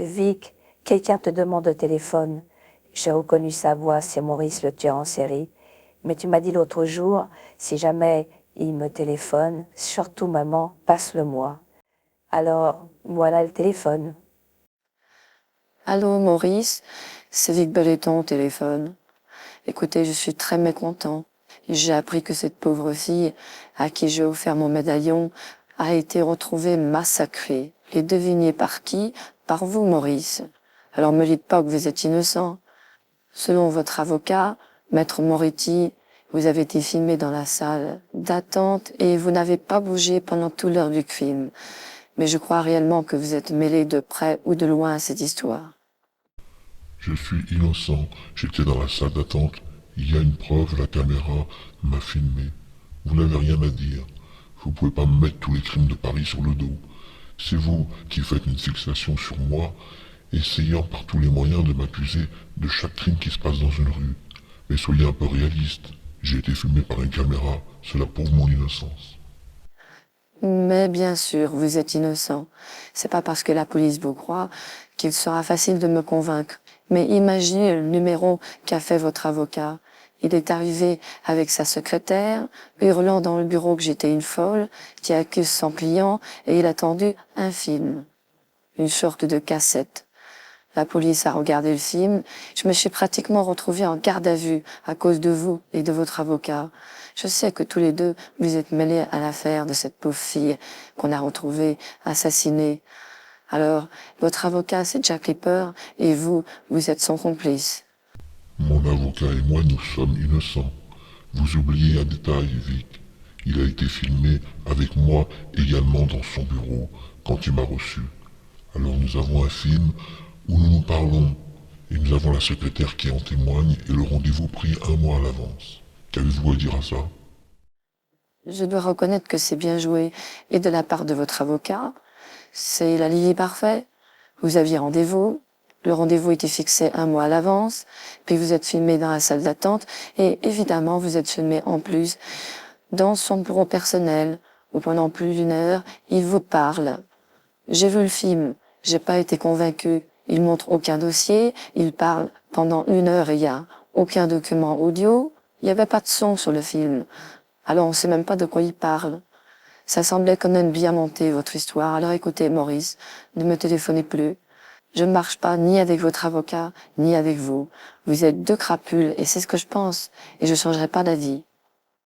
Vic, quelqu'un te demande au téléphone. J'ai reconnu sa voix, c'est Maurice le tueur en série. Mais tu m'as dit l'autre jour, si jamais il me téléphone, surtout maman, passe-le-moi. Alors, voilà le téléphone. Allô Maurice, c'est Vic Belleton au téléphone. Écoutez, je suis très mécontent. J'ai appris que cette pauvre fille, à qui j'ai offert mon médaillon, a été retrouvée massacrée. Et devinez par qui? Par vous, Maurice. Alors me dites pas que vous êtes innocent. Selon votre avocat, Maître Moretti, vous avez été filmé dans la salle d'attente et vous n'avez pas bougé pendant toute l'heure du crime. Mais je crois réellement que vous êtes mêlé de près ou de loin à cette histoire. Je suis innocent, j'étais dans la salle d'attente. Il y a une preuve, la caméra m'a filmé. Vous n'avez rien à dire. Vous pouvez pas me mettre tous les crimes de Paris sur le dos. C'est vous qui faites une fixation sur moi, essayant par tous les moyens de m'accuser de chaque crime qui se passe dans une rue. Mais soyez un peu réaliste. J'ai été filmé par une caméra, cela prouve mon innocence. Mais bien sûr, vous êtes innocent. C'est pas parce que la police vous croit qu'il sera facile de me convaincre. Mais imaginez le numéro qu'a fait votre avocat. Il est arrivé avec sa secrétaire, hurlant dans le bureau que j'étais une folle, qui accuse son client, et il a tendu un film. Une sorte de cassette. La police a regardé le film. Je me suis pratiquement retrouvée en garde à vue à cause de vous et de votre avocat. Je sais que tous les deux, vous êtes mêlés à l'affaire de cette pauvre fille qu'on a retrouvée assassinée. Alors, votre avocat, c'est Jack Ripper, et vous, vous êtes son complice. Mon avocat et moi, nous sommes innocents. Vous oubliez un détail, Vic. Il a été filmé avec moi également dans son bureau quand il m'a reçu. Alors nous avons un film où nous nous parlons et nous avons la secrétaire qui en témoigne et le rendez-vous pris un mois à l'avance. Qu'avez-vous à dire à ça? Je dois reconnaître que c'est bien joué, et de la part de votre avocat, c'est l'alibi parfait. Vous aviez rendez-vous, le rendez-vous était fixé un mois à l'avance, puis vous êtes filmé dans la salle d'attente, et évidemment vous êtes filmé en plus dans son bureau personnel, où pendant plus d'une heure, il vous parle. J'ai vu le film, j'ai pas été convaincu. Il montre aucun dossier, il parle pendant une heure et il y a aucun document audio, il y avait pas de son sur le film. Alors on sait même pas de quoi il parle. Ça semblait quand même bien monter votre histoire. Alors écoutez, Maurice, ne me téléphonez plus. Je ne marche pas ni avec votre avocat, ni avec vous. Vous êtes deux crapules et c'est ce que je pense. Et je changerai pas d'avis.